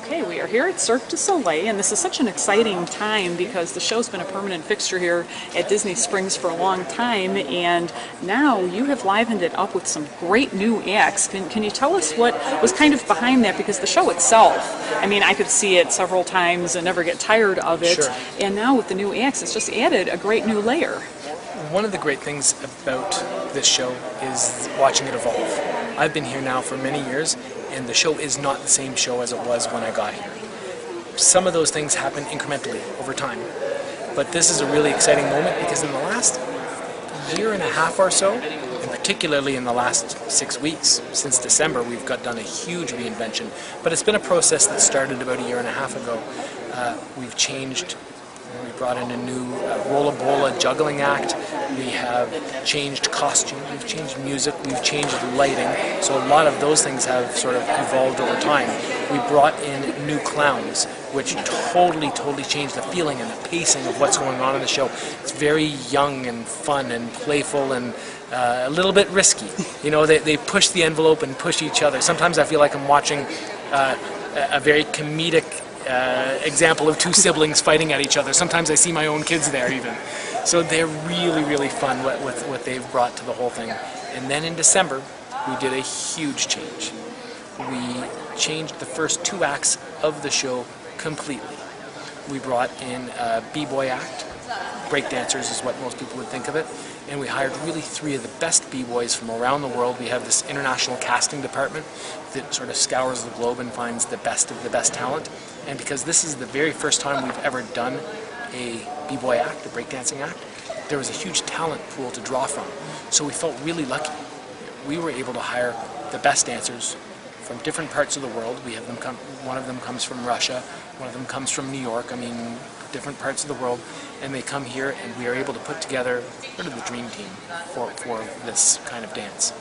Okay, we are here at Cirque du Soleil, and this is such an exciting time because the show's been a permanent fixture here at Disney Springs for a long time, and now you have livened it up with some great new acts. Can you tell us what was kind of behind that? Because the show itself, I mean, I could see it several times and never get tired of it, Sure. and now with the new acts, it's just added a great new layer. One of the great things about this show is watching it evolve. I've been here now for many years, and the show is not the same show as it was when I got here. Some of those things happen incrementally over time, but this is a really exciting moment because in the last year and a half or so, and particularly in the last 6 weeks, since December, we've done a huge reinvention, but it's been a process that started about a year and a half ago. We've changed. We brought in a new rolla-bola juggling act. We have changed costume, we've changed music, we've changed lighting. So a lot of those things have sort of evolved over time. We brought in new clowns, which totally changed the feeling and the pacing of what's going on in the show. It's very young and fun and playful and a little bit risky. You know, they push the envelope and push each other. Sometimes I feel like I'm watching a very comedic example of two siblings fighting at each other. Sometimes I see my own kids there even. So they're really fun with what they've brought to the whole thing. And then in December, we did a huge change. We changed the first 2 acts of the show completely. We brought in a b-boy act. Breakdancers is what most people would think of it. And we hired really 3 of the best b-boys from around the world. We have this international casting department that sort of scours the globe and finds the best of the best talent. And because this is the very first time we've ever done a b-boy act, a breakdancing act, there was a huge talent pool to draw from. So we felt really lucky. We were able to hire the best dancers from different parts of the world. We have them come. One of them comes from Russia. One of them comes from New York. I mean, different parts of the world, and they come here, and we are able to put together sort of the dream team for this kind of dance.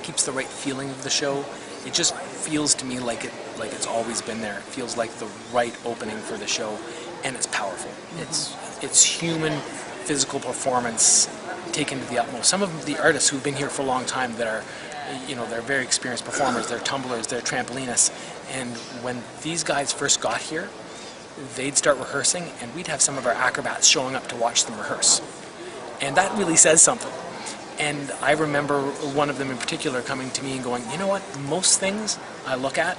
Keeps the right feeling of the show. It just feels to me like it's always been there. It feels like the right opening for the show, and it's powerful. It's human, physical performance taken to the utmost. Some of the artists who've been here for a long time that are, you know, they're very experienced performers. They're tumblers. They're trampolinists. And when these guys first got here, they'd start rehearsing, and we'd have some of our acrobats showing up to watch them rehearse. And that really says something. And I remember one of them in particular coming to me and going, you know what, most things I look at,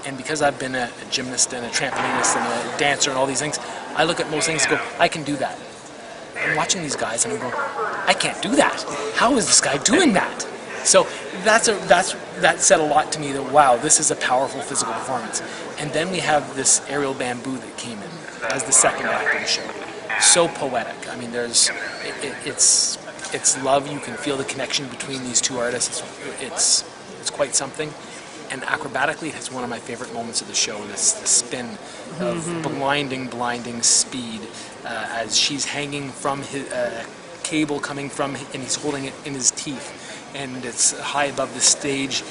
and because I've been a gymnast and a trampolinist and a dancer and all these things, I look at most things and go, I can do that. I'm watching these guys and I'm going, I can't do that. How is this guy doing that? So that said a lot to me that, wow, this is a powerful physical performance. And then we have this aerial bamboo that came in as the second act of the show. So poetic. I mean, it's love. You can feel the connection between these 2 artists. It's quite something. And acrobatically, it has one of my favorite moments of the show, this spin of blinding speed as she's hanging from his cable coming from, and he's holding it in his teeth. And it's high above the stage.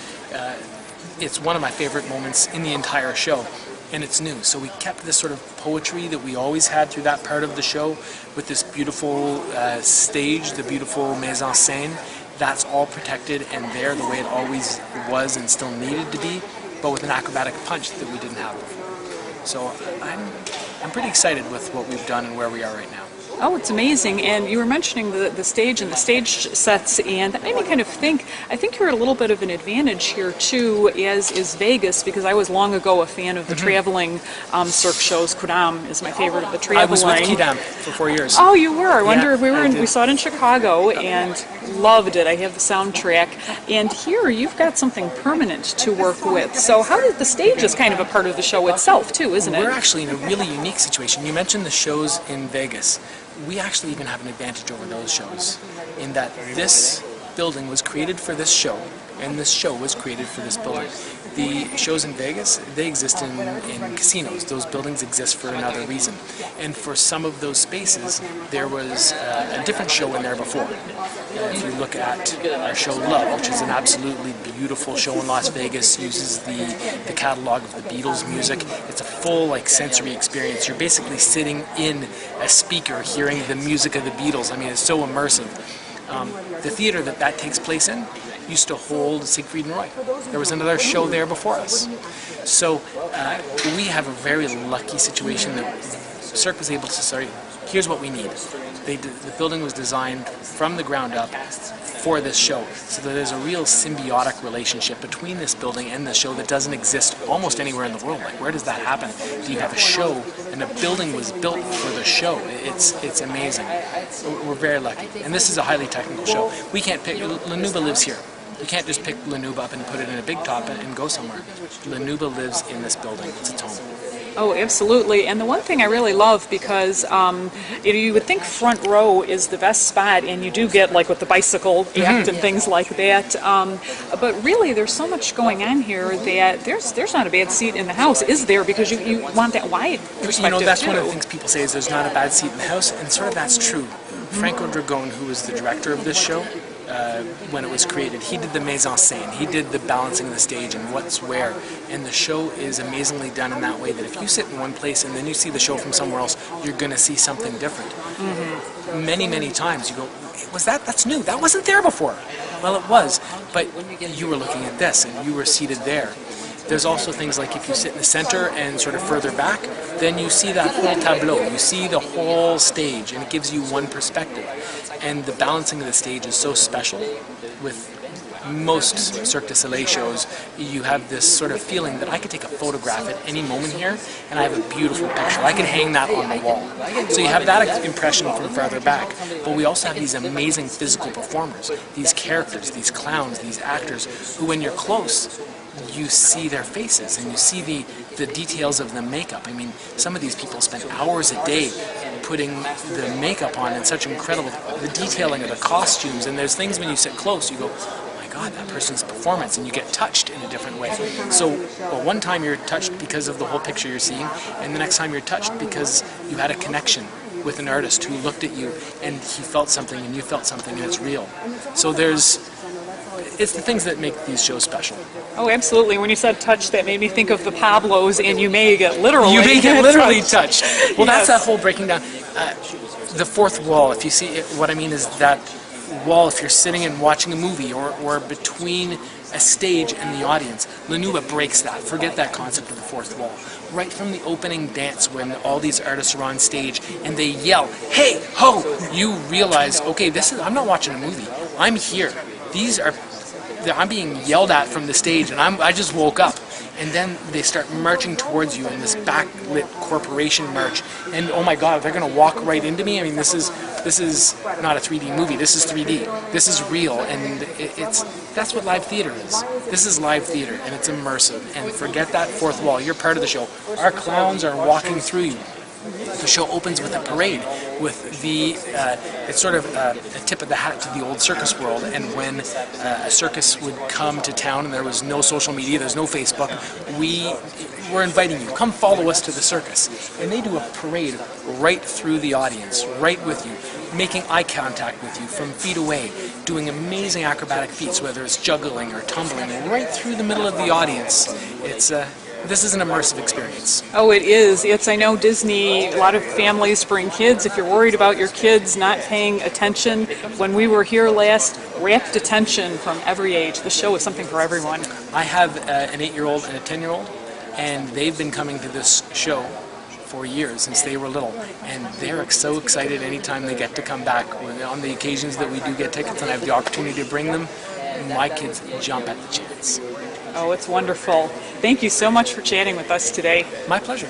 It's one of my favorite moments in the entire show, and it's new. So we kept this sort of poetry that we always had through that part of the show with this beautiful stage, the beautiful mise en scène. That's all protected and there the way it always was and still needed to be, but with an acrobatic punch that we didn't have before. So I'm pretty excited with what we've done and where we are right now. Oh, it's amazing. And you were mentioning the stage and the stage sets, and that made me kind of think, I think you're at a little bit of an advantage here too, as is Vegas, because I was long ago a fan of the traveling Cirque shows. Kudam is my favorite of the traveling. I was with Kidam for 4 years. Oh, you were? I wonder if we saw it in Chicago and loved it. I have the soundtrack. And here you've got something permanent to work with. So how did the stage is kind of a part of the show itself too, isn't it? We're actually in a really unique situation. You mentioned the shows in Vegas. We actually even have an advantage over those shows in that this building was created for this show, and this show was created for this building. The shows in Vegas, they exist in casinos. Those buildings exist for another reason. And for some of those spaces, there was a different show in there before. If you look at our show Love, which is an absolutely beautiful show in Las Vegas, uses the catalog of the Beatles music. It's a full sensory experience. You're basically sitting in a speaker hearing the music of the Beatles. I mean, it's so immersive. The theater that takes place in used to hold Siegfried and Roy. There was another show there before us. So we have a very lucky situation that Cirque was able to say, here's what we need. The building was designed from the ground up for this show, so that there's a real symbiotic relationship between this building and the show that doesn't exist almost anywhere in the world. Like, where does that happen? Do you have a show and a building was built for the show? It's amazing. We're very lucky, and this is a highly technical show. We can't pick. Nouba lives here. You can't just pick Nouba up and put it in a big top and go somewhere. Nouba lives in this building. It's its home. Oh, absolutely. And the one thing I really love, because you would think front row is the best spot, and you do get, like, with the bicycle act and things like that. But really, there's so much going on here that there's not a bad seat in the house, is there? Because you want that wide perspective, You know, that's too. one of the things people say is there's not a bad seat in the house, and sort of that's true. Franco Dragone, who was the director of this show, when it was created, he did the mise en scène, he did the balancing of the stage and what's where, and the show is amazingly done in that way that if you sit in one place and then you see the show from somewhere else, you're going to see something different. Many times you go, that's new, that wasn't there before. Well, it was, but you were looking at this and you were seated there. There's also things like if you sit in the center and sort of further back, then you see that whole tableau, you see the whole stage, and it gives you one perspective. And the balancing of the stage is so special. With most Cirque du Soleil shows, you have this sort of feeling that I could take a photograph at any moment here, and I have a beautiful picture. I can hang that on the wall. So you have that impression from farther back. But we also have these amazing physical performers, these characters, these clowns, these actors, who when you're close, you see their faces and you see the details of the makeup. I mean, some of these people spend hours a day putting the makeup on and such incredible, the detailing of the costumes, and there's things when you sit close, you go, oh my God, that person's performance, and you get touched in a different way. So one time you're touched because of the whole picture you're seeing, and the next time you're touched because you had a connection with an artist who looked at you and he felt something and you felt something, and it's real. So it's the things that make these shows special. Oh, absolutely. When you said touch, that made me think of the Pablos, and you may get literally touched. Well, that's that whole breaking down. The fourth wall, if you see it, what I mean is that wall, if you're sitting and watching a movie or between a stage and the audience, Nouba breaks that. Forget that concept of the fourth wall. Right from the opening dance, when all these artists are on stage and they yell, "Hey, ho!" you realize, okay, I'm not watching a movie. I'm here. I'm being yelled at from the stage, and I just woke up. And then they start marching towards you in this backlit corporation march, and oh my God, they're going to walk right into me. I mean, this is not a 3D movie. This is 3D. This is real, and that's what live theater is. This is live theater, and it's immersive. And forget that fourth wall. You're part of the show. Our clowns are walking through you. The show opens with a parade, with it's sort of a tip of the hat to the old circus world. And when a circus would come to town and there was no social media, there's no Facebook, we're inviting you, come follow us to the circus. And they do a parade right through the audience, right with you, making eye contact with you from feet away, doing amazing acrobatic feats, whether it's juggling or tumbling, right through the middle of the audience. This is an immersive experience. Oh, it is. I know Disney, a lot of families bring kids. If you're worried about your kids not paying attention, when we were here last, rapt attention from every age. The show is something for everyone. I have an 8-year-old and a 10-year-old, and they've been coming to this show for years, since they were little, and they're so excited anytime they get to come back. On the occasions that we do get tickets and I have the opportunity to bring them, my kids jump at the chance. Oh, it's wonderful. Thank you so much for chatting with us today. My pleasure.